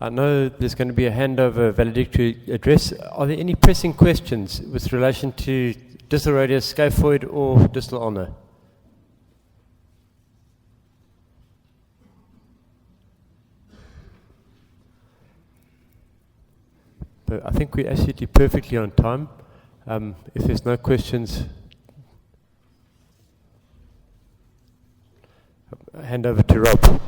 I know there's going to be a handover valedictory address. Are there any pressing questions with relation to distal radius, scaphoid, or distal ulnar? But I think we're actually perfectly on time. If there's no questions, I'll hand over to Rob.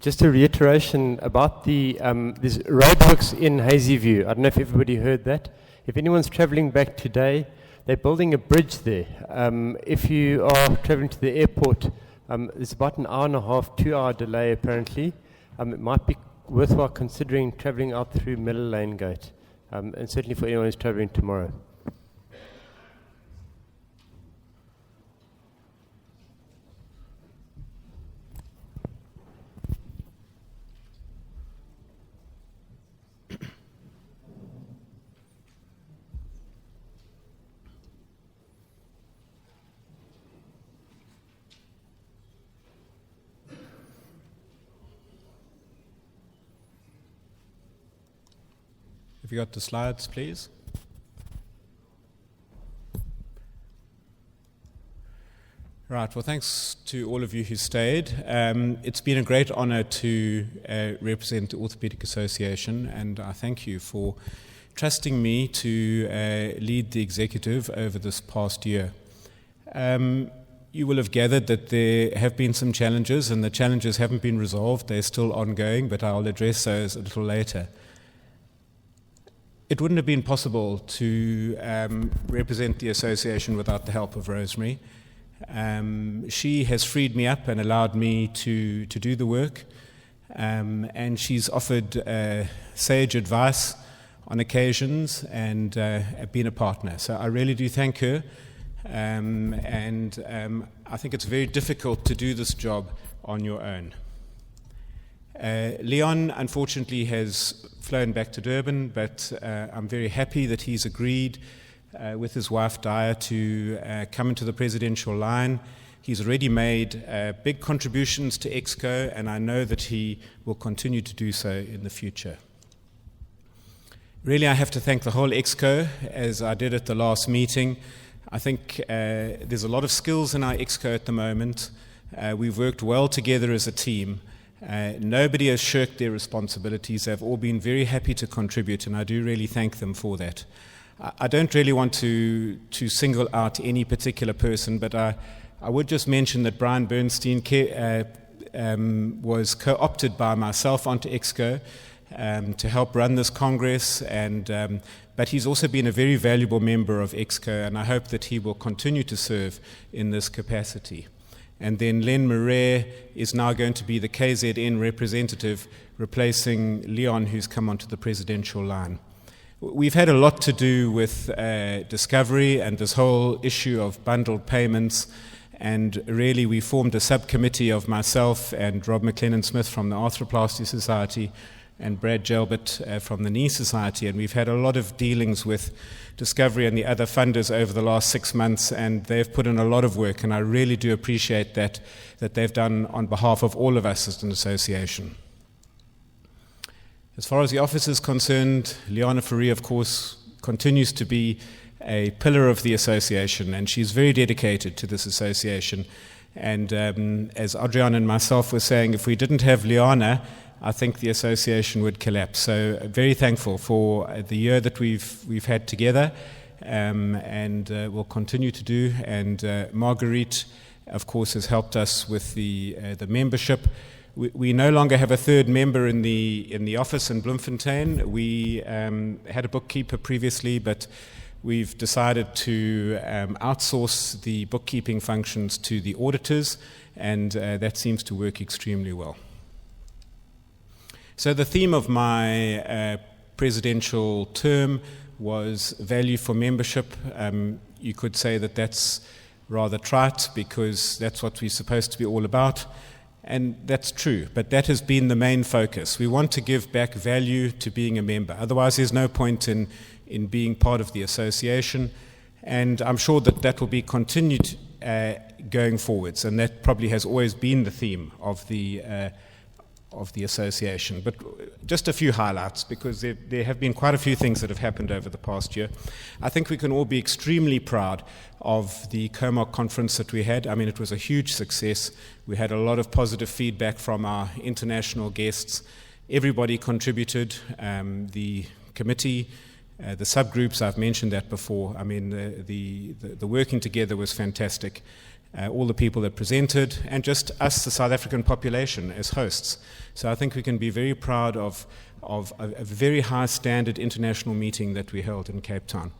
Just a reiteration about the there's roadworks in Hazyview. I don't know if everybody heard that. If anyone's travelling back today, they're building a bridge there. If you are travelling to the airport, there's about an hour and a half, 2 hour delay apparently. It might be worthwhile considering travelling out through Miller Lane Gate, and certainly for anyone who's travelling tomorrow. Have you got the slides, please? Right, well, thanks to all of you who stayed. It's been a great honor to represent the Orthopaedic Association, and I thank you for trusting me to lead the executive over this past year. You will have gathered that there have been some challenges, and the challenges haven't been resolved. They're still ongoing, but I'll address those a little later. It wouldn't have been possible to represent the association without the help of Rosemary. She has freed me up and allowed me to do the work, and she's offered sage advice on occasions and been a partner. So I really do thank her, and I think it's very difficult to do this job on your own. Leon, unfortunately, has flown back to Durban, but I'm very happy that he's agreed with his wife, Daya, to come into the presidential line. He's already made big contributions to EXCO, and I know that he will continue to do so in the future. Really, I have to thank the whole EXCO, as I did at the last meeting. I think there's a lot of skills in our EXCO at the moment. We've worked well together as a team. Nobody has shirked their responsibilities. They've all been very happy to contribute, and I do really thank them for that. I don't really want to single out any particular person, but I would just mention that Brian Bernstein was co-opted by myself onto EXCO to help run this Congress, but he's also been a very valuable member of EXCO, and I hope that he will continue to serve in this capacity. And then Len Murray is now going to be the KZN representative, replacing Leon, who's come onto the presidential line. We've had a lot to do with discovery and this whole issue of bundled payments, and really we formed a subcommittee of myself and Rob McLennan-Smith from the Arthroplasty Society and Brad Gelbert from the Knee Society, and we've had a lot of dealings with Discovery and the other funders over the last 6 months, and they've put in a lot of work, and I really do appreciate that they've done on behalf of all of us as an association. As far as the office is concerned, Liana Fourie, of course, continues to be a pillar of the association, and she's very dedicated to this association. And as Adrian and myself were saying, if we didn't have Liana, I think the association would collapse. So very thankful for the year that we've had together, and will continue to do. And Marguerite, of course, has helped us with the membership. We no longer have a third member in the office in Bloemfontein. We had a bookkeeper previously, but we've decided to outsource the bookkeeping functions to the auditors, and that seems to work extremely well. So the theme of my presidential term was value for membership. You could say that that's rather trite, because that's what we're supposed to be all about, and that's true, but that has been the main focus. We want to give back value to being a member. Otherwise, there's no point in being part of the association, and I'm sure that will be continued going forwards, and that probably has always been the theme of the association. But just a few highlights, because there have been quite a few things that have happened over the past year. I think we can all be extremely proud of the COMOC conference that we had. I mean, it was a huge success. We had a lot of positive feedback from our international guests. Everybody contributed, the committee, the subgroups, I've mentioned that before. I mean, the working together was fantastic. All the people that presented, and just us, the South African population, as hosts. So I think we can be very proud of a very high standard international meeting that we held in Cape Town.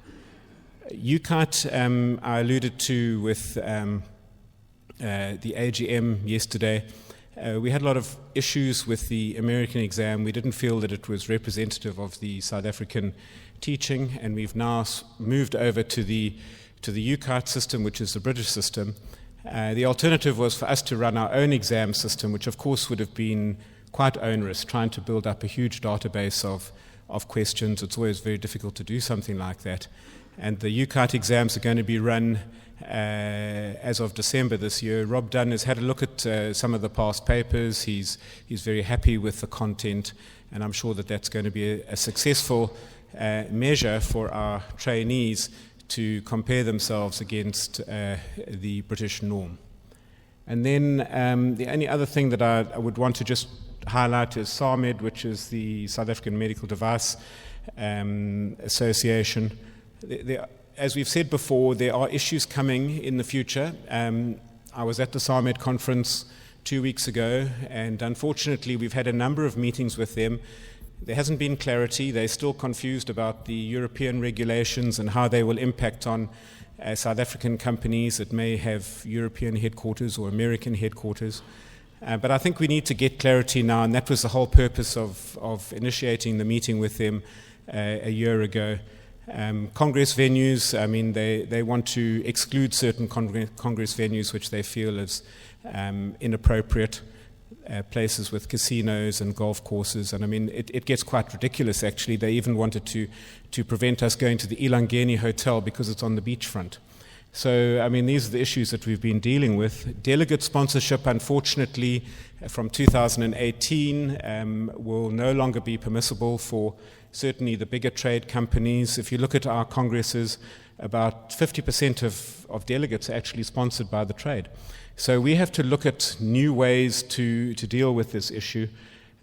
UCAT, I alluded to with the AGM yesterday. We had a lot of issues with the American exam. We didn't feel that it was representative of the South African teaching, and we've now moved over to the UCAT system, which is the British system. The alternative was for us to run our own exam system, which of course would have been quite onerous, trying to build up a huge database of questions. It's always very difficult to do something like that. And the UCAT exams are going to be run as of December this year. Rob Dunn has had a look at some of the past papers. He's very happy with the content, and I'm sure that that's going to be a successful measure for our trainees to compare themselves against the British norm. And then the only other thing that I would want to just highlight is SAMED, which is the South African Medical Device Association. As we've said before, there are issues coming in the future. I was at the SAMED conference 2 weeks ago, and unfortunately we've had a number of meetings with them. There hasn't been clarity. They're still confused about the European regulations and how they will impact on South African companies that may have European headquarters or American headquarters. But I think we need to get clarity now, and that was the whole purpose of initiating the meeting with them a year ago. Congress venues, I mean, they want to exclude certain Congress venues which they feel is inappropriate. Places with casinos and golf courses, and I mean it gets quite ridiculous actually. They even wanted to prevent us going to the Ilangeni Hotel because it's on the beachfront. So I mean these are the issues that we've been dealing with. Delegate sponsorship, unfortunately, from 2018 will no longer be permissible for certainly the bigger trade companies. If you look at our congresses, about 50% of delegates are actually sponsored by the trade. So we have to look at new ways to deal with this issue.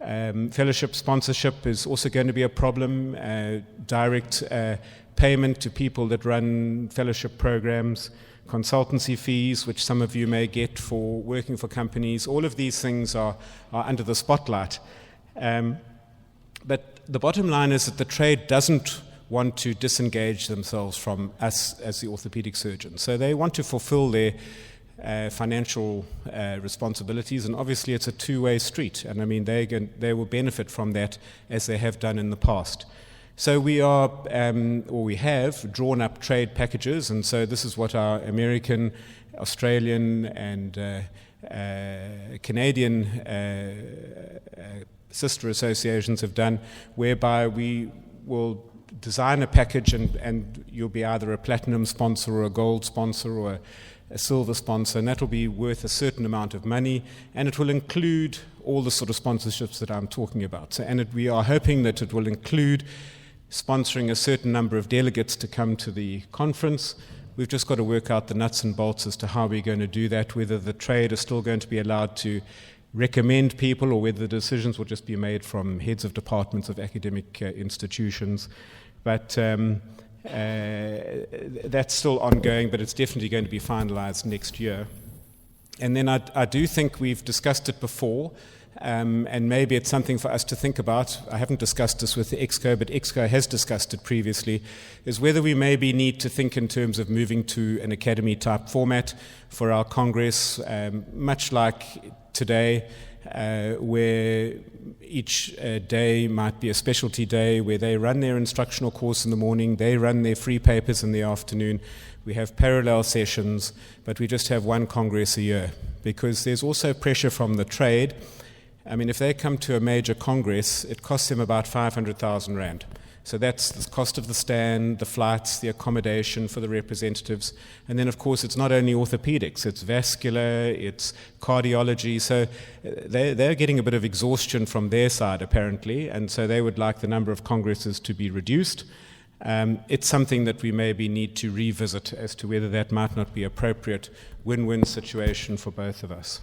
Fellowship sponsorship is also going to be a problem. Direct payment to people that run fellowship programs, consultancy fees, which some of you may get for working for companies. All of these things are under the spotlight. But the bottom line is that the trade doesn't want to disengage themselves from us as the orthopedic surgeons. So they want to fulfill their financial responsibilities, and obviously it's a two-way street, and I mean they will benefit from that as they have done in the past. So we have drawn up trade packages, and so this is what our American, Australian and Canadian sister associations have done, whereby we will design a package and you'll be either a platinum sponsor or a gold sponsor or a silver sponsor, and that will be worth a certain amount of money, and it will include all the sort of sponsorships that I'm talking about. So, we are hoping that it will include sponsoring a certain number of delegates to come to the conference. We've just got to work out the nuts and bolts as to how we're going to do that, whether the trade is still going to be allowed to recommend people or whether the decisions will just be made from heads of departments of academic institutions. But that's still ongoing, but it's definitely going to be finalized next year. And then I do think we've discussed it before, and maybe it's something for us to think about. I haven't discussed this with the EXCO, but EXCO has discussed it previously, is whether we maybe need to think in terms of moving to an academy-type format for our Congress, much like today, where each day might be a specialty day where they run their instructional course in the morning, they run their free papers in the afternoon. We have parallel sessions, but we just have one Congress a year, because there's also pressure from the trade. I mean, if they come to a major Congress, it costs them about 500,000 Rand. So that's the cost of the stand, the flights, the accommodation for the representatives. And then, of course, it's not only orthopedics, it's vascular, it's cardiology. So they're getting a bit of exhaustion from their side, apparently, and so they would like the number of congresses to be reduced. It's something that we maybe need to revisit as to whether that might not be appropriate win-win situation for both of us.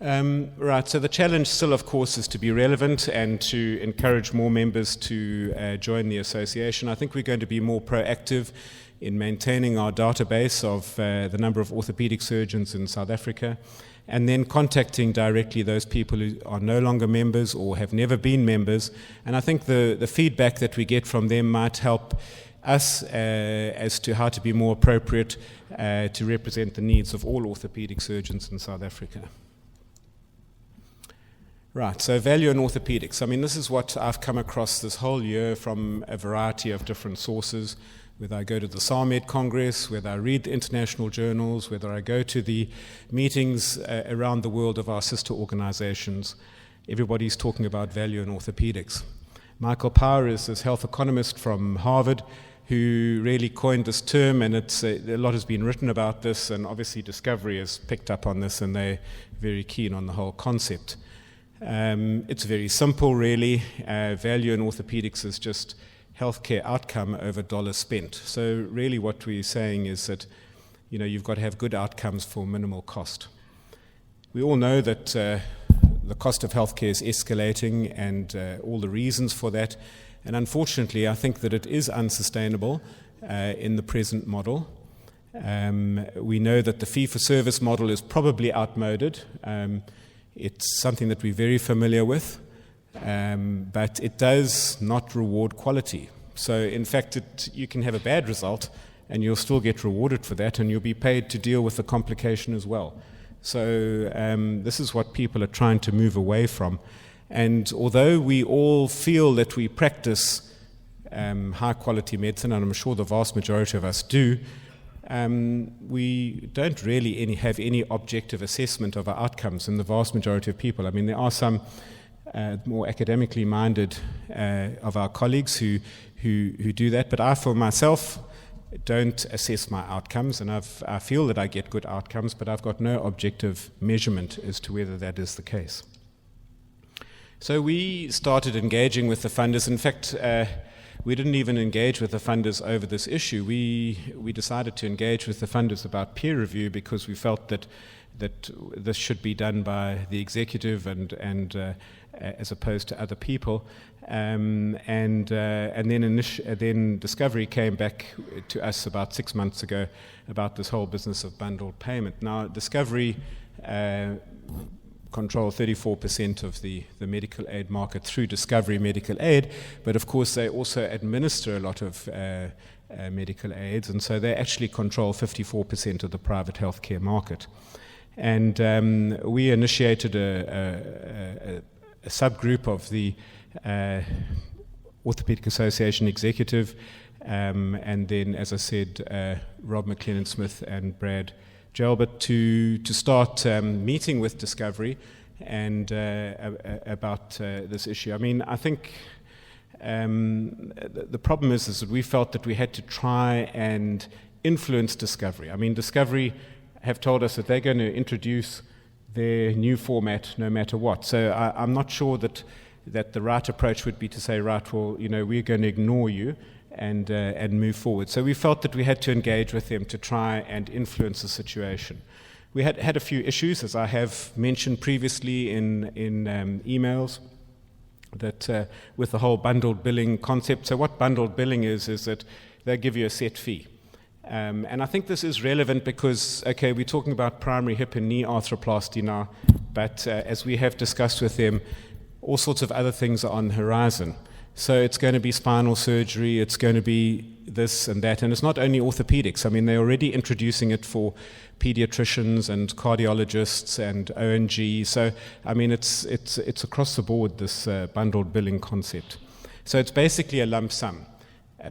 Right, so the challenge still, of course, is to be relevant and to encourage more members to join the association. I think we're going to be more proactive in maintaining our database of the number of orthopedic surgeons in South Africa, and then contacting directly those people who are no longer members or have never been members. And I think the feedback that we get from them might help us as to how to be more appropriate to represent the needs of all orthopedic surgeons in South Africa. Right, so value in orthopedics. I mean, this is what I've come across this whole year from a variety of different sources, whether I go to the SARMED Congress, whether I read the international journals, whether I go to the meetings around the world of our sister organizations. Everybody's talking about value in orthopedics. Michael Power is this health economist from Harvard who really coined this term, and a lot has been written about this, and obviously Discovery has picked up on this, and they're very keen on the whole concept. It's very simple, really. Value in orthopedics is just healthcare outcome over dollars spent. So really what we're saying is that, you've got to have good outcomes for minimal cost. We all know that the cost of healthcare is escalating, and all the reasons for that. And unfortunately, I think that it is unsustainable in the present model. We know that the fee-for-service model is probably outmoded. It's something that we're very familiar with, but it does not reward quality. So in fact, you can have a bad result and you'll still get rewarded for that, and you'll be paid to deal with the complication as well. So this is what people are trying to move away from. And although we all feel that we practice high quality medicine, and I'm sure the vast majority of us do, we don't really have any objective assessment of our outcomes in the vast majority of people. I mean, there are some more academically minded of our colleagues who do that, but I, for myself, don't assess my outcomes, and I feel that I get good outcomes, but I've got no objective measurement as to whether that is the case. So we started engaging with the funders. In fact, we didn't even engage with the funders over this issue. We decided to engage with the funders about peer review because we felt that this should be done by the executive and as opposed to other people. And then Discovery came back to us about 6 months ago about this whole business of bundled payment. Now, Discovery control 34% of the medical aid market through Discovery Medical Aid, but of course they also administer a lot of medical aids, and so they actually control 54% of the private healthcare market. And we initiated a subgroup of the Orthopedic Association executive, and then, as I said, Rob McLennan-Smith and Brad Gelbert to start meeting with Discovery and about this issue. I mean, I think the problem is that we felt that we had to try and influence Discovery. I mean, Discovery have told us that they're going to introduce their new format no matter what. So I'm not sure that the right approach would be to say, right, well, we're going to ignore you and move forward. So we felt that we had to engage with them to try and influence the situation. We had a few issues, as I have mentioned previously in emails, that with the whole bundled billing concept. So what bundled billing is that they give you a set fee. And I think this is relevant because, okay, we're talking about primary hip and knee arthroplasty now, but as we have discussed with them, all sorts of other things are on the horizon. So it's going to be spinal surgery, it's going to be this and that, and it's not only orthopedics. I mean, they're already introducing it for pediatricians and cardiologists and ONG. So, I mean, it's across the board, this bundled billing concept. So it's basically a lump sum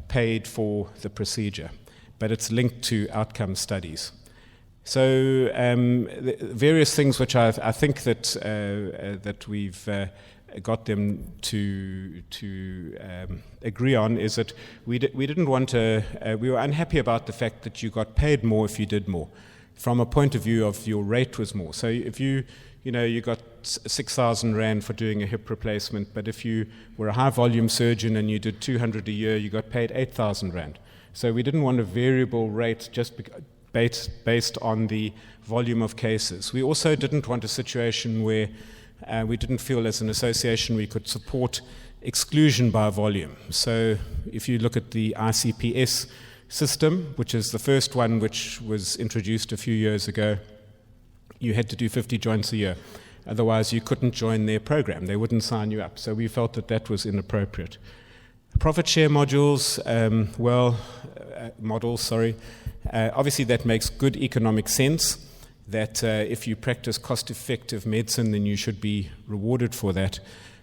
paid for the procedure, but it's linked to outcome studies. So various things which I think that we've got them to agree on is that we didn't want to. We were unhappy about the fact that you got paid more if you did more, from a point of view of your rate was more. So if you got 6,000 rand for doing a hip replacement, but if you were a high volume surgeon and you did 200 a year, you got paid 8,000 rand. So we didn't want a variable rate just based on the volume of cases. We also didn't want a situation where we didn't feel as an association we could support exclusion by volume. So if you look at the ICPS system, which is the first one which was introduced a few years ago, you had to do 50 joints a year. Otherwise, you couldn't join their program. They wouldn't sign you up. So we felt that that was inappropriate. Profit share modules, obviously that makes good economic sense, that if you practice cost-effective medicine, then you should be rewarded for that.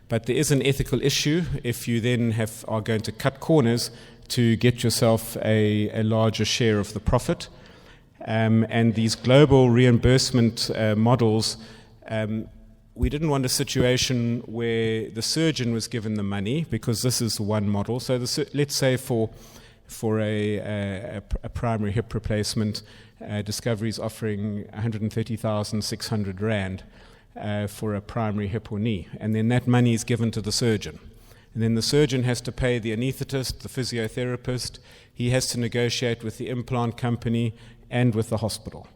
But there is an ethical issue if you then are going to cut corners to get yourself a larger share of the profit. And these global reimbursement models, we didn't want a situation where the surgeon was given the money, because this is one model. So let's say for a primary hip replacement, Discovery is offering 130,600 rand for a primary hip or knee, and then that money is given to the surgeon. And then the surgeon has to pay the anaesthetist, the physiotherapist. He has to negotiate with the implant company and with the hospital.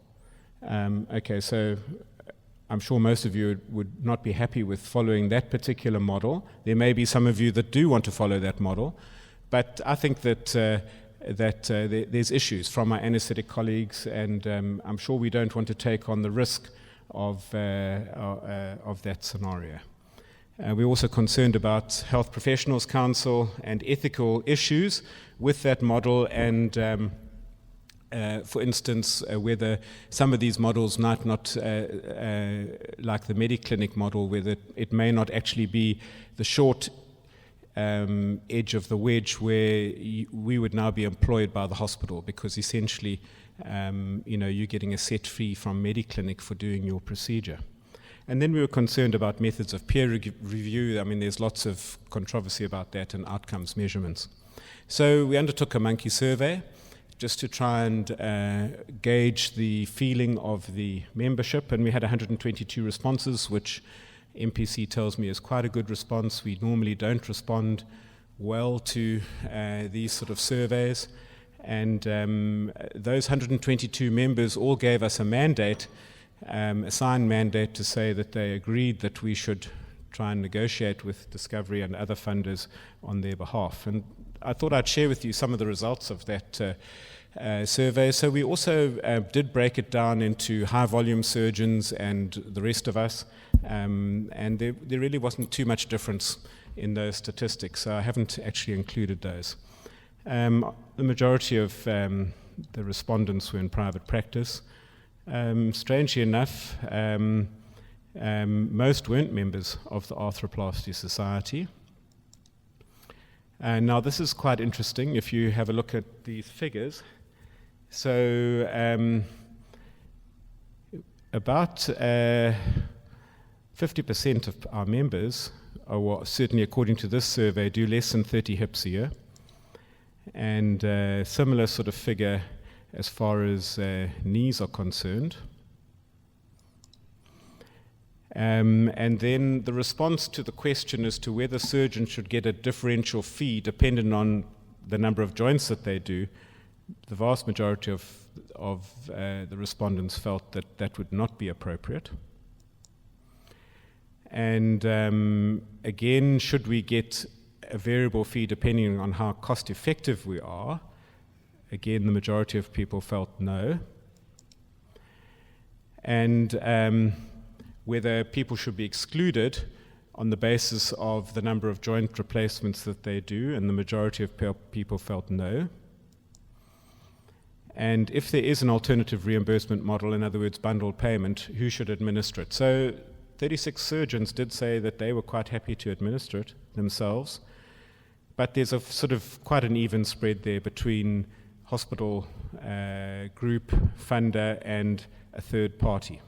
So I'm sure most of you would not be happy with following that particular model. There may be some of you that do want to follow that model, but I think that there's issues from our anesthetic colleagues, and I'm sure we don't want to take on the risk of that scenario. We're also concerned about Health Professionals Council and ethical issues with that model, and for instance, whether some of these models might not, like the Mediclinic model, whether it may not actually be the short edge of the wedge where we would now be employed by the hospital, because essentially, you're getting a set fee from Mediclinic for doing your procedure. And then we were concerned about methods of peer review. I mean, there's lots of controversy about that, and outcomes measurements. So we undertook a monkey survey just to try and gauge the feeling of the membership, and we had 122 responses, which MPC tells me is quite a good response. We normally don't respond well to these sort of surveys, and those 122 members all gave us a mandate, a signed mandate, to say that they agreed that we should try and negotiate with Discovery and other funders on their behalf. And I thought I'd share with you some of the results of that survey. So we also did break it down into high-volume surgeons and the rest of us, and there really wasn't too much difference in those statistics, so I haven't actually included those. The majority of the respondents were in private practice. Strangely enough, most weren't members of the Arthroplasty Society. Now, this is quite interesting if you have a look at these figures. So, about 50% of our members, or certainly according to this survey, do less than 30 hips a year. And similar sort of figure as far as knees are concerned. And then the response to the question as to whether surgeons should get a differential fee dependent on the number of joints that they do, the vast majority of the respondents felt that that would not be appropriate. And again, should we get a variable fee depending on how cost effective we are? Again, the majority of people felt no. And whether people should be excluded on the basis of the number of joint replacements that they do, and the majority of people felt no. And if there is an alternative reimbursement model, in other words, bundled payment, who should administer it? So 36 surgeons did say that they were quite happy to administer it themselves, but there's a sort of quite an even spread there between hospital group, funder, and a third party.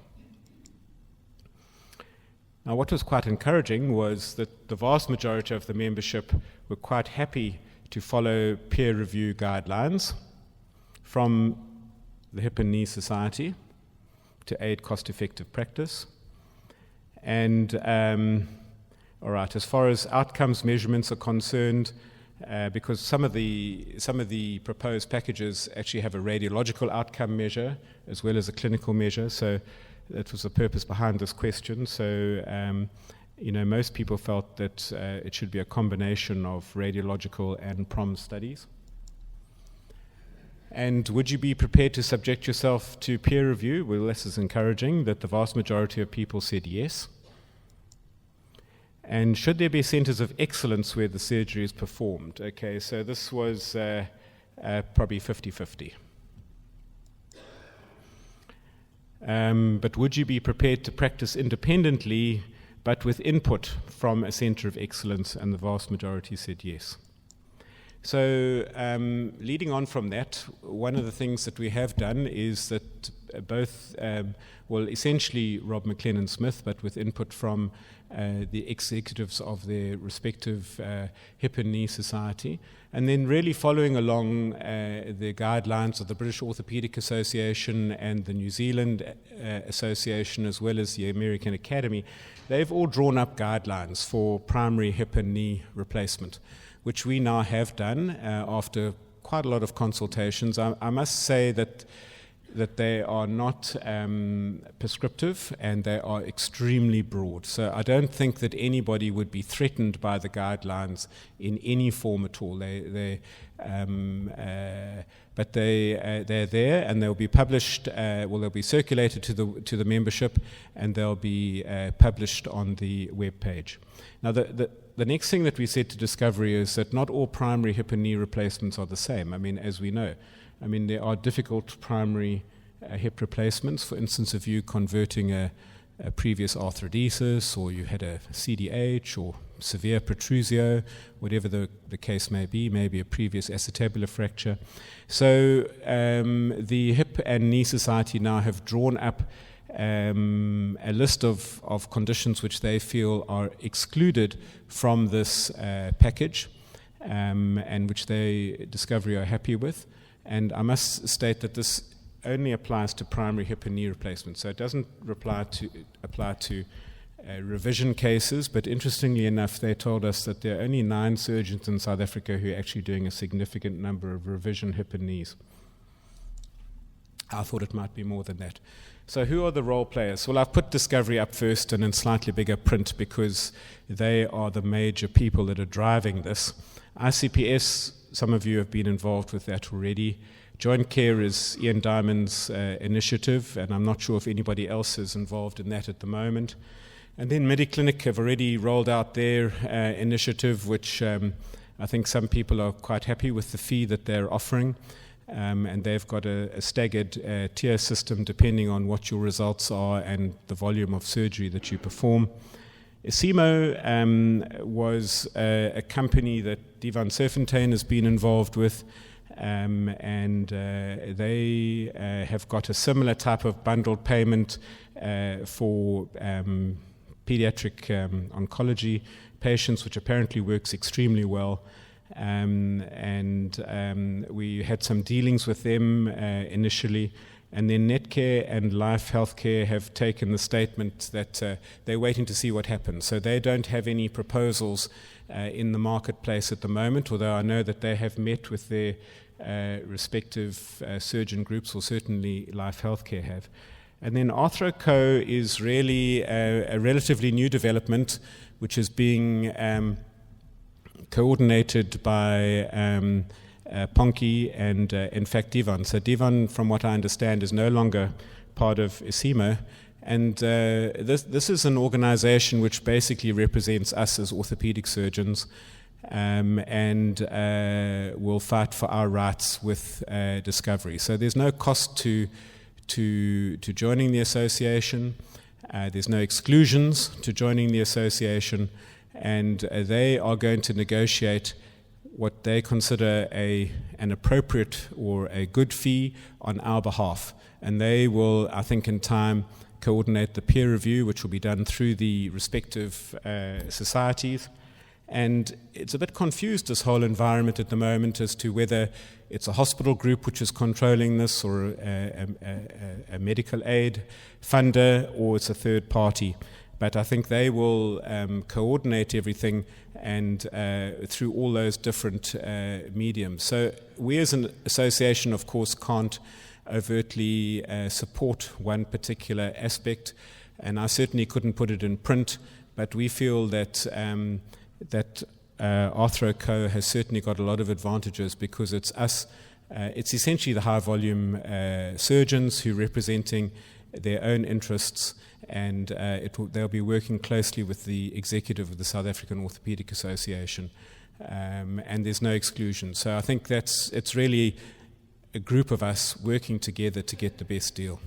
Now, what was quite encouraging was that the vast majority of the membership were quite happy to follow peer review guidelines from the Hip and Knee Society to aid cost-effective practice. And, all right, as far as outcomes measurements are concerned, because some of the proposed packages actually have a radiological outcome measure as well as a clinical measure, so that was the purpose behind this question. So, most people felt that it should be a combination of radiological and PROM studies. And would you be prepared to subject yourself to peer review? Well, this is encouraging that the vast majority of people said yes. And should there be centers of excellence where the surgery is performed? Okay, so this was probably 50-50. But would you be prepared to practice independently, but with input from a center of excellence? And the vast majority said yes. So leading on from that, one of the things that we have done is that both, essentially Rob McLennan-Smith, but with input from the executives of their respective Hip and Knee Society, and then really following along the guidelines of the British Orthopaedic Association and the New Zealand Association, as well as the American Academy, they've all drawn up guidelines for primary hip and knee replacement, which we now have done after quite a lot of consultations. I must say that they are not prescriptive and they are extremely broad. So I don't think that anybody would be threatened by the guidelines in any form at all. They're there and they'll be published. They'll be circulated to the membership, and they'll be published on the web page. Now, the next thing that we said to Discovery is that not all primary hip and knee replacements are the same. I mean, as we know. I mean, there are difficult primary hip replacements. For instance, if you're converting a previous arthrodesis, or you had a CDH, or severe protrusio, whatever the case may be, maybe a previous acetabular fracture. So the Hip and Knee Society now have drawn up a list of conditions which they feel are excluded from this package, and which they, Discovery, are happy with. And I must state that this only applies to primary hip and knee replacement, so it doesn't apply to revision cases. But interestingly enough, they told us that there are only 9 surgeons in South Africa who are actually doing a significant number of revision hip and knees. I thought it might be more than that. So who are the role players? Well, I've put Discovery up first and in slightly bigger print because they are the major people that are driving this. ICPS, some of you have been involved with that already. Joint Care is Ian Diamond's initiative, and I'm not sure if anybody else is involved in that at the moment. And then MediClinic have already rolled out their initiative, which I think some people are quite happy with the fee that they're offering. And they've got a staggered tier system depending on what your results are and the volume of surgery that you perform. Isimo was a company that Divan Serfontein has been involved with, and they have got a similar type of bundled payment for pediatric oncology patients, which apparently works extremely well. We had some dealings with them initially, and then Netcare and Life Healthcare have taken the statement that they're waiting to see what happens. So they don't have any proposals in the marketplace at the moment, although I know that they have met with their respective surgeon groups, or certainly Life Healthcare have. And then ArthroCo is really a relatively new development, which is being coordinated by Ponky and, in fact, Divan. So Divan, from what I understand, is no longer part of Isimo. And this is an organization which basically represents us as orthopedic surgeons, and will fight for our rights with Discovery. So there's no cost to joining the association. There's no exclusions to joining the association. And they are going to negotiate what they consider an appropriate or a good fee on our behalf. And they will, I think, in time coordinate the peer review, which will be done through the respective societies. And it's a bit confused, this whole environment at the moment, as to whether it's a hospital group which is controlling this, or a medical aid funder, or it's a third party. But I think they will coordinate everything and through all those different mediums. So we as an association, of course, can't overtly support one particular aspect, and I certainly couldn't put it in print, but we feel that ArthroCo has certainly got a lot of advantages, because it's us, it's essentially the high volume surgeons who are representing their own interests, and they'll be working closely with the executive of the South African Orthopaedic Association, and there's no exclusion. So I think it's really a group of us working together to get the best deal.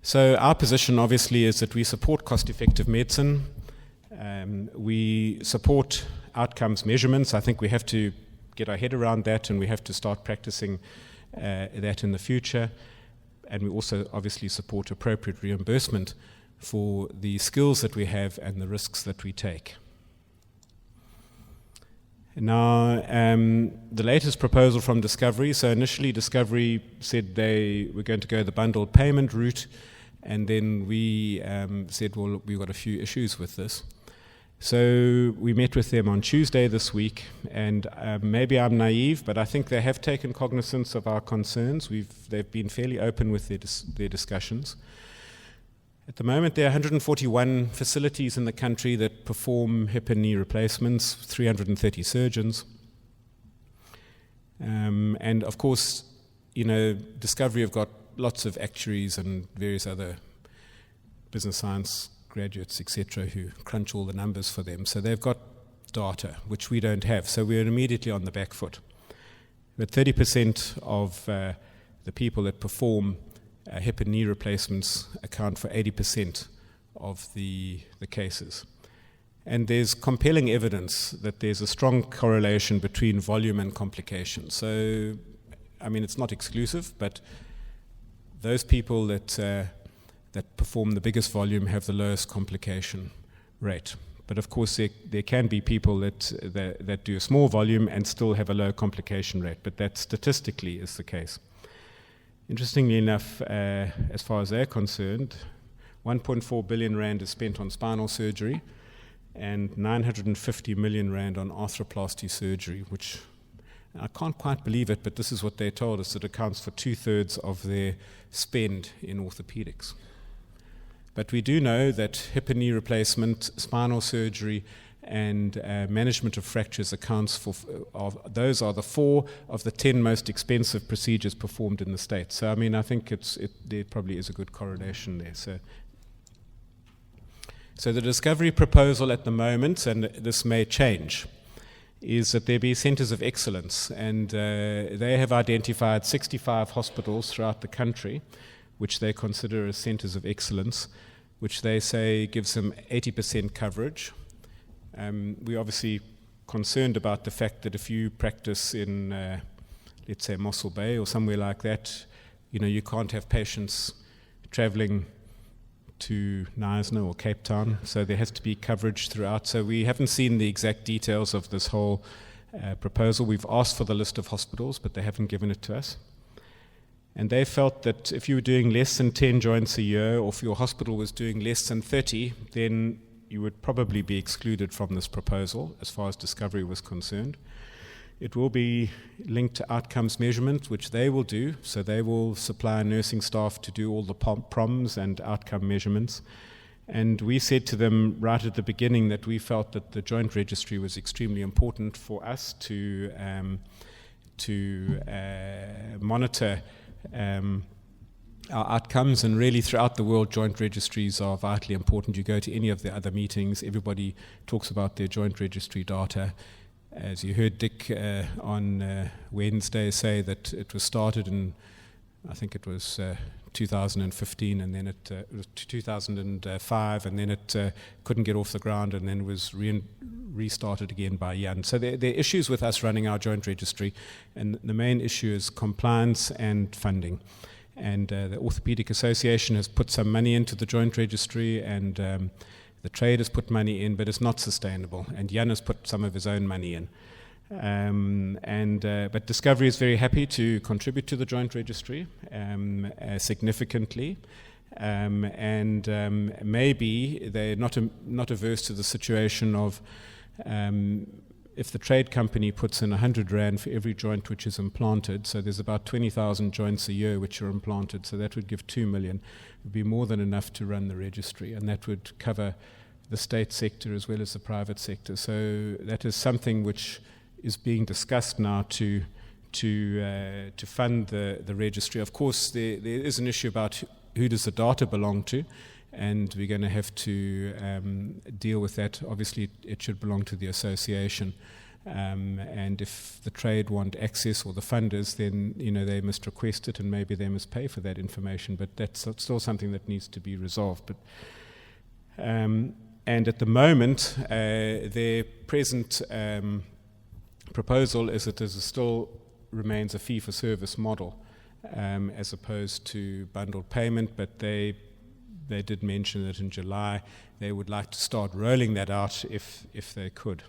So our position obviously is that we support cost-effective medicine. We support outcomes measurements. I think we have to get our head around that, and we have to start practicing that in the future. And we also obviously support appropriate reimbursement for the skills that we have and the risks that we take. Now, the latest proposal from Discovery, so initially Discovery said they were going to go the bundled payment route, and then we said, well, we've got a few issues with this. So we met with them on Tuesday this week, and maybe I'm naive, but I think they have taken cognizance of our concerns. They've been fairly open with their discussions. At the moment, there are 141 facilities in the country that perform hip and knee replacements, 330 surgeons. And of course, Discovery have got lots of actuaries and various other business science graduates, etc., who crunch all the numbers for them. So they've got data, which we don't have. So we're immediately on the back foot. But 30% of the people that perform hip and knee replacements account for 80% of the cases. And there's compelling evidence that there's a strong correlation between volume and complications. So, I mean, it's not exclusive, but those people that perform the biggest volume have the lowest complication rate. But of course, there can be people that do a small volume and still have a low complication rate, but that statistically is the case. Interestingly enough, as far as they're concerned, 1.4 billion rand is spent on spinal surgery and 950 million rand on arthroplasty surgery, which I can't quite believe it, but this is what they told us, that accounts for 2/3 of their spend in orthopedics. But we do know that hip and knee replacement, spinal surgery, and management of fractures accounts for, those are the 4 of the 10 most expensive procedures performed in the States. So, I mean, I think there probably is a good correlation there. So the Discovery proposal at the moment, and this may change, is that there be centers of excellence. And they have identified 65 hospitals throughout the country, which they consider as centers of excellence, which they say gives them 80% coverage. We're obviously concerned about the fact that if you practice in, let's say, Mossel Bay or somewhere like that, you can't have patients traveling to Knysna or Cape Town, so there has to be coverage throughout. So we haven't seen the exact details of this whole proposal. We've asked for the list of hospitals, but they haven't given it to us. And they felt that if you were doing less than 10 joints a year, or if your hospital was doing less than 30, then you would probably be excluded from this proposal as far as Discovery was concerned. It will be linked to outcomes measurement, which they will do. So they will supply nursing staff to do all the PROMs and outcome measurements. And we said to them right at the beginning that we felt that the joint registry was extremely important for us to monitor our outcomes, and really throughout the world joint registries are vitally important. You go to any of the other meetings, everybody talks about their joint registry data. As you heard Dick on Wednesday say that it was started in, I think it was 2015, and then it was 2005, and then it couldn't get off the ground, and then was restarted again by Jan. So there are issues with us running our joint registry, and the main issue is compliance and funding. And the Orthopaedic Association has put some money into the joint registry, and the trade has put money in, but it's not sustainable. And Jan has put some of his own money in. But Discovery is very happy to contribute to the joint registry significantly. Maybe they're not averse to the situation of if the trade company puts in 100 Rand for every joint which is implanted, so there's about 20,000 joints a year which are implanted, so that would give 2 million. It would be more than enough to run the registry, and that would cover the state sector as well as the private sector. So that is something which is being discussed now to fund the registry. Of course, there is an issue about who does the data belong to, and we're going to have to deal with that. Obviously, it should belong to the association, and if the trade want access or the funders, then they must request it, and maybe they must pay for that information. But that's still something that needs to be resolved. But and at the moment, their present proposal is that there still remains a fee-for-service model as opposed to bundled payment, but they did mention that in July they would like to start rolling that out if they could.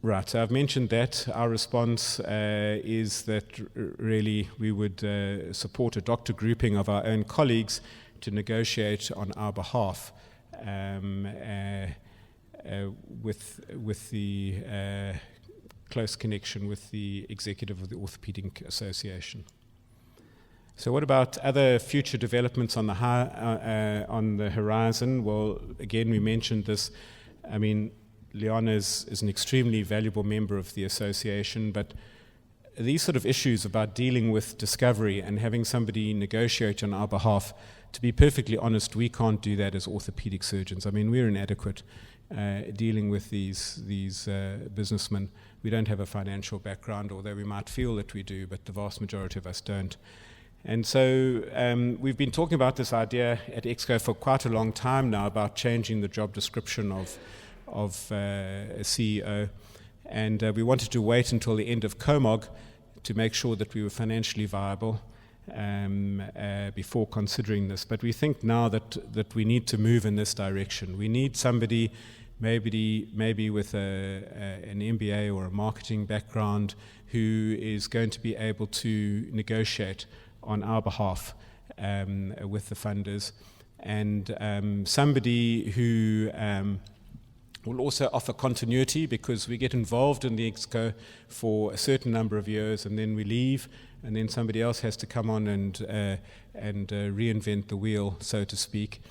Right, so I've mentioned that. Our response is that really we would support a doctor grouping of our own colleagues to negotiate on our behalf with the close connection with the executive of the Orthopaedic Association. So what about other future developments on the horizon? Well, again, we mentioned this. I mean, Leon is an extremely valuable member of the association, but these sort of issues about dealing with discovery and having somebody negotiate on our behalf, to be perfectly honest, we can't do that as orthopedic surgeons. I mean, we're inadequate dealing with these businessmen. We don't have a financial background, although we might feel that we do, but the vast majority of us don't. And so we've been talking about this idea at EXCO for quite a long time now about changing the job description of a CEO. And we wanted to wait until the end of COMOG to make sure that we were financially viable before considering this. But we think now that we need to move in this direction. We need somebody maybe with an MBA or a marketing background who is going to be able to negotiate on our behalf with the funders, and somebody who will also offer continuity, because we get involved in the EXCO for a certain number of years and then we leave, and then somebody else has to come on and reinvent the wheel, so to speak.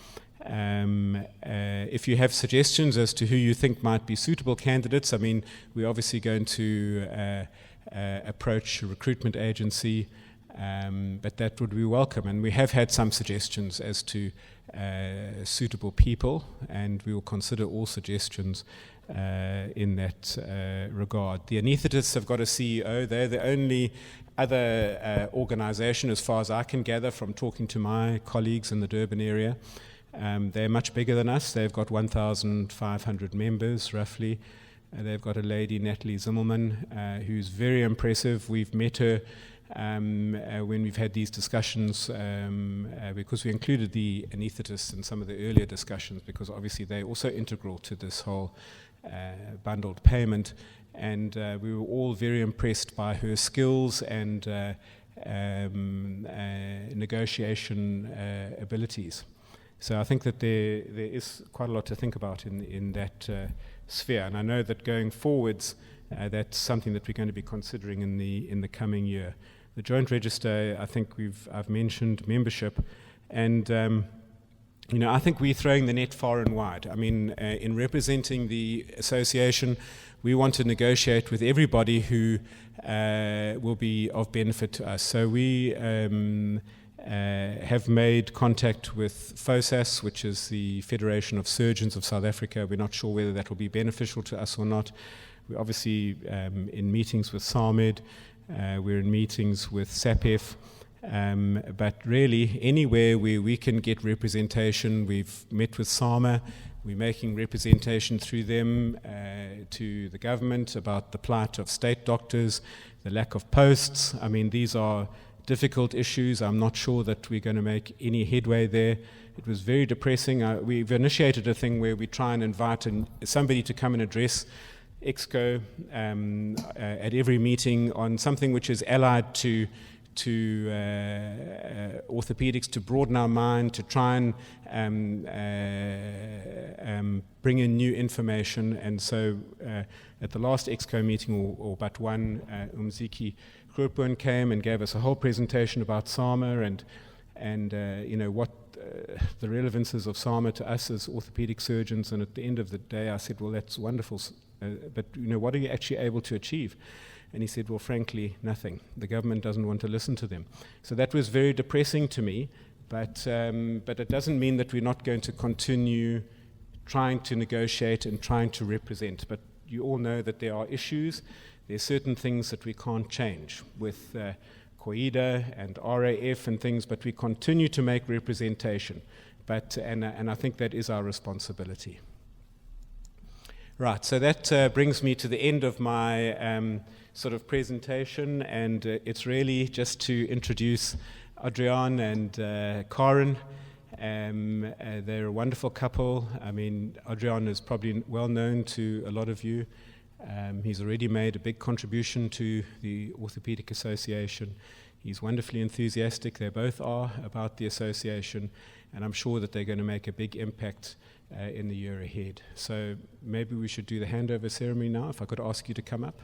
If you have suggestions as to who you think might be suitable candidates, I mean, we're obviously going to approach a recruitment agency, but that would be welcome. And we have had some suggestions as to suitable people, and we will consider all suggestions in that regard. The anaesthetists have got a CEO. They're the only other organisation, as far as I can gather from talking to my colleagues in the Durban area. They're much bigger than us. They've got 1,500 members, roughly. They've got a lady, Natalie Zimmelman, who's very impressive. We've met her when we've had these discussions, because we included the anaesthetists in some of the earlier discussions, because obviously they're also integral to this whole bundled payment. And we were all very impressed by her skills and negotiation abilities. So I think that there is quite a lot to think about in that sphere, and I know that going forwards, that's something that we're going to be considering in the coming year. The joint register, I think I've mentioned membership, and I think we're throwing the net far and wide. I mean, in representing the association, we want to negotiate with everybody who will be of benefit to us. So we have made contact with FOSAS, which is the Federation of Surgeons of South Africa. We're not sure whether that will be beneficial to us or not. We're obviously in meetings with SAMED, we're in meetings with SAPEF, but really anywhere where we can get representation. We've met with SAMA, we're making representation through them to the government about the plight of state doctors. the lack of posts. I mean, these are difficult issues. I'm not sure that we're going to make any headway there. It was very depressing. We've initiated a thing where we try and invite somebody to come and address EXCO at every meeting on something which is allied to orthopedics, to broaden our mind, to try and bring in new information. And so at the last EXCO meeting, or but one, Umziki Grootboom came and gave us a whole presentation about SAMA and what the relevances of SAMA to us as orthopedic surgeons. And at the end of the day, I said, well, that's wonderful, but what are you actually able to achieve? And he said, well, frankly, nothing. The government doesn't want to listen to them. So that was very depressing to me, but it doesn't mean that we're not going to continue trying to negotiate and trying to represent. But you all know that there are issues. There are certain things that we can't change with COIDA and RAF and things, but we continue to make representation. And I think that is our responsibility. Right, so that brings me to the end of my sort of presentation, and it's really just to introduce Adriaan and Karen. They're a wonderful couple. I mean, Adriaan is probably well known to a lot of you. He's already made a big contribution to the Orthopedic Association. He's wonderfully enthusiastic, they both are, about the association, and I'm sure that they're going to make a big impact in the year ahead. So maybe we should do the handover ceremony now, if I could ask you to come up.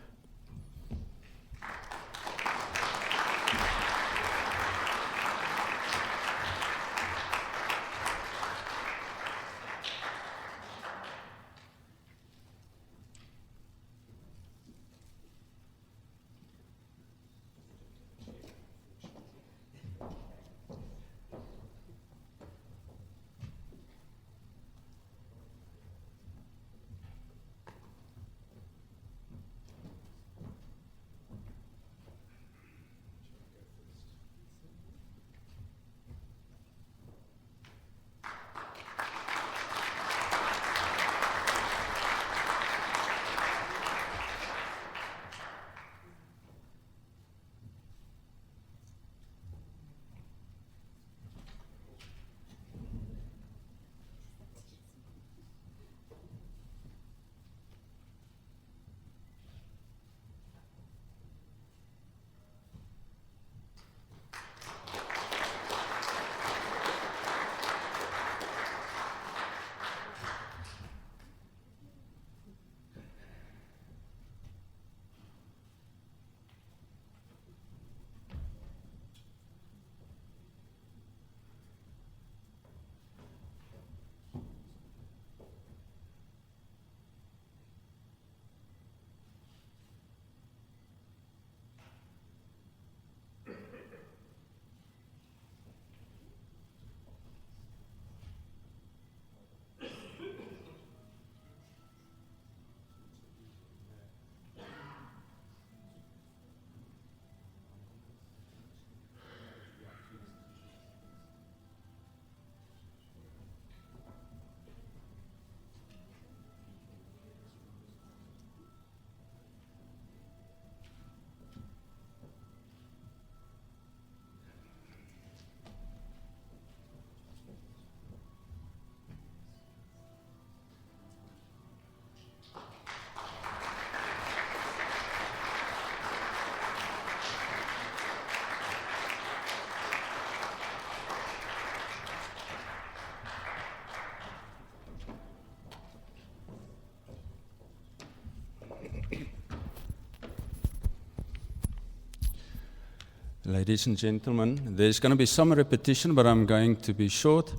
Ladies and gentlemen, there's going to be some repetition, but I'm going to be short.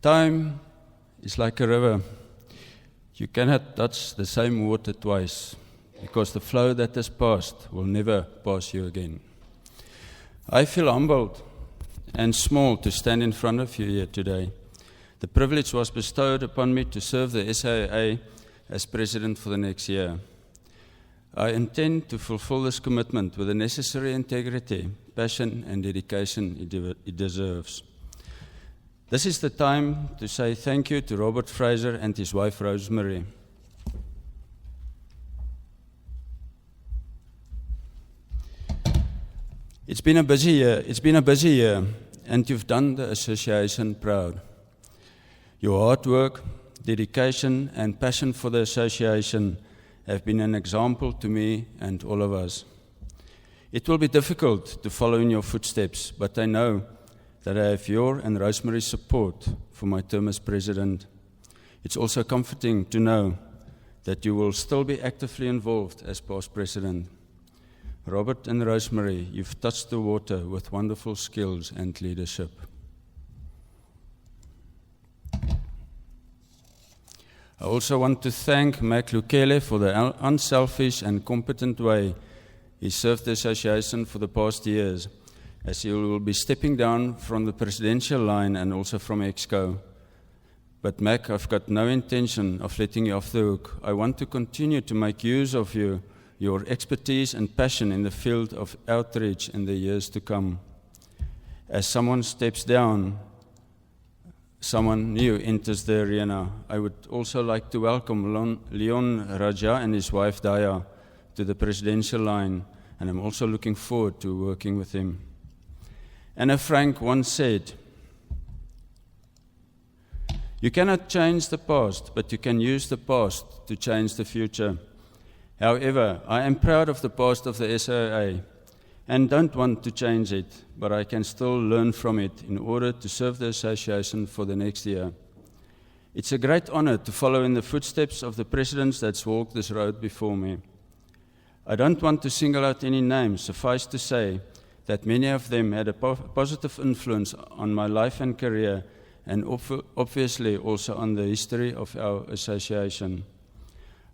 Time is like a river. You cannot touch the same water twice, because the flow that has passed will never pass you again. I feel humbled and small to stand in front of you here today. The privilege was bestowed upon me to serve the SAA as president for the next year. I intend to fulfill this commitment with the necessary integrity, passion, and dedication it deserves. This is the time to say thank you to Robert Fraser and his wife Rosemary. It's been a busy year, and you've done the association proud. Your hard work, dedication, and passion for the association have been an example to me and all of us. It will be difficult to follow in your footsteps, but I know that I have your and Rosemary's support for my term as president. It's also comforting to know that you will still be actively involved as past president. Robert and Rosemary, you've touched the water with wonderful skills and leadership. I also want to thank Mac Lukele for the unselfish and competent way he served the association for the past years, as he will be stepping down from the presidential line and also from EXCO. But Mac, I've got no intention of letting you off the hook. I want to continue to make use of you, your expertise and passion in the field of outreach in the years to come. As someone steps down, someone new enters the arena. I would also like to welcome Leon Raja and his wife Daya to the presidential line, and I'm also looking forward to working with him. Anna Frank once said, "You cannot change the past, but you can use the past to change the future." However, I am proud of the past of the SAA and don't want to change it, but I can still learn from it in order to serve the association for the next year. It's a great honor to follow in the footsteps of the presidents that's walked this road before me. I don't want to single out any names, suffice to say that many of them had a positive influence on my life and career, and obviously also on the history of our association.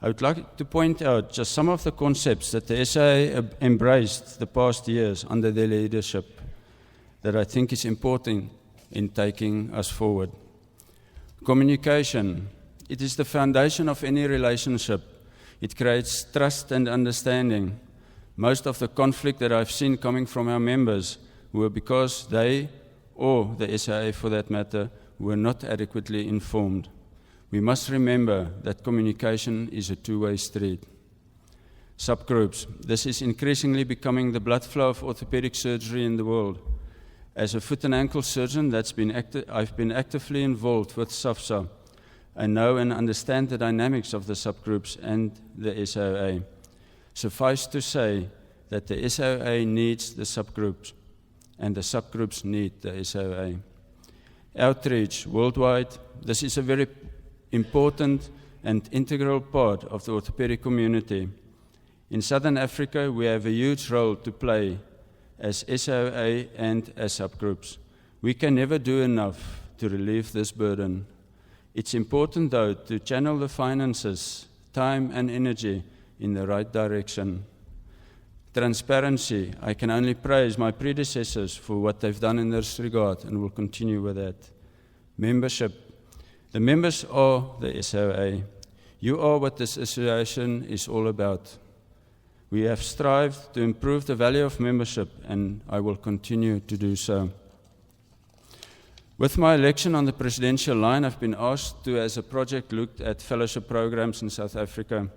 I would like to point out just some of the concepts that the SAA embraced the past years under their leadership that I think is important in taking us forward. Communication. It is the foundation of any relationship. It creates trust and understanding. Most of the conflict that I've seen coming from our members were because they, or the SAA for that matter, were not adequately informed. We must remember that communication is a two-way street. Subgroups. This is increasingly becoming the blood flow of orthopedic surgery in the world. As a foot and ankle surgeon, I've been actively involved with SAFSA. I know and understand the dynamics of the subgroups and the SAA. Suffice to say that the SAA needs the subgroups, and the subgroups need the SAA. Outreach worldwide. This is a very important and integral part of the orthopedic community. In Southern Africa, we have a huge role to play as SAA and as subgroups. We can never do enough to relieve this burden. It's important, though, to channel the finances, time and energy in the right direction. Transparency. I can only praise my predecessors for what they've done in this regard and will continue with that. Membership. The members are the SAA. You are what this association is all about. We have strived to improve the value of membership, and I will continue to do so. With my election on the presidential line, I've been asked to, as a project, look at fellowship programs in South Africa.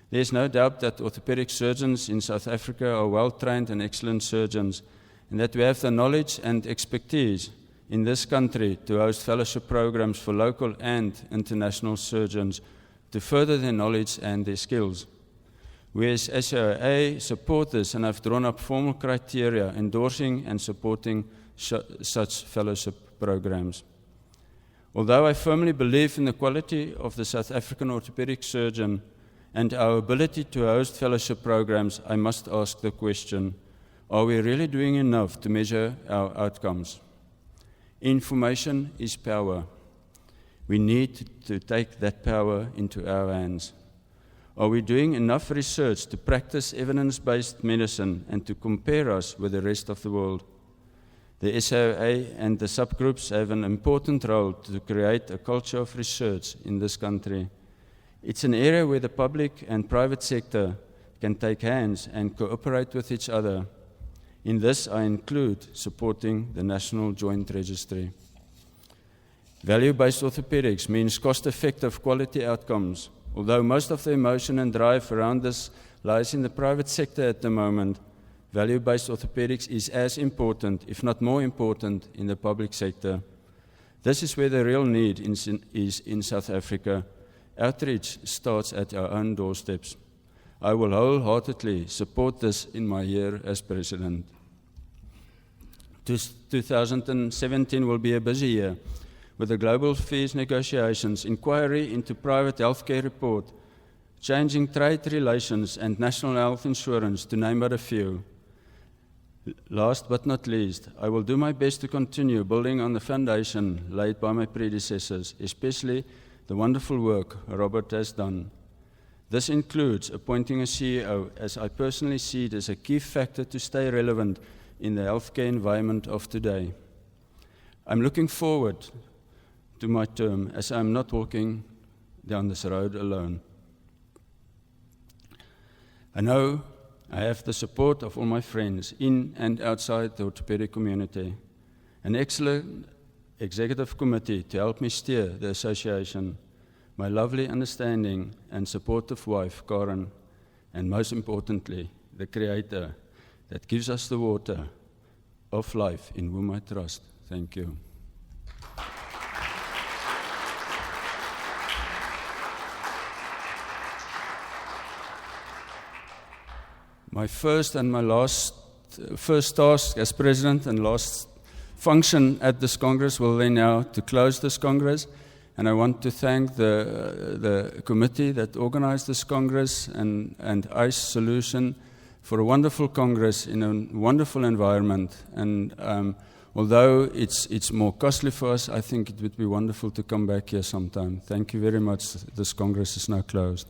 There's no doubt that orthopedic surgeons in South Africa are well-trained and excellent surgeons, and that we have the knowledge and expertise in this country to host fellowship programs for local and international surgeons to further their knowledge and their skills. We as SAA support this, and have drawn up formal criteria endorsing and supporting such fellowship programs. Although I firmly believe in the quality of the South African orthopedic surgeon and our ability to host fellowship programs, I must ask the question, are we really doing enough to measure our outcomes? Information is power. We need to take that power into our hands. Are we doing enough research to practice evidence-based medicine and to compare us with the rest of the world? The SAA and the subgroups have an important role to create a culture of research in this country. It's an area where the public and private sector can take hands and cooperate with each other. In this, I include supporting the National Joint Registry. Value-based orthopedics means cost-effective quality outcomes. Although most of the emotion and drive around this lies in the private sector at the moment, value-based orthopedics is as important, if not more important, in the public sector. This is where the real need is in South Africa. Outreach starts at our own doorsteps. I will wholeheartedly support this in my year as President. 2017 will be a busy year, with the global fees negotiations, inquiry into private healthcare report, changing trade relations and national health insurance, to name but a few. Last but not least, I will do my best to continue building on the foundation laid by my predecessors, especially the wonderful work Robert has done. This includes appointing a CEO, as I personally see it as a key factor to stay relevant in the healthcare environment of today. I'm looking forward to my term, as I'm not walking down this road alone. I know I have the support of all my friends in and outside the orthopedic community, an excellent executive committee to help me steer the association, my lovely, understanding and supportive wife, Karen, and most importantly, the Creator that gives us the water of life in whom I trust. Thank you. My first task as President and last function at this Congress will be now to close this Congress. And I want to thank the committee that organized this Congress and ICE Solution for a wonderful Congress in a wonderful environment. And although it's more costly for us, I think it would be wonderful to come back here sometime. Thank you very much. This Congress is now closed.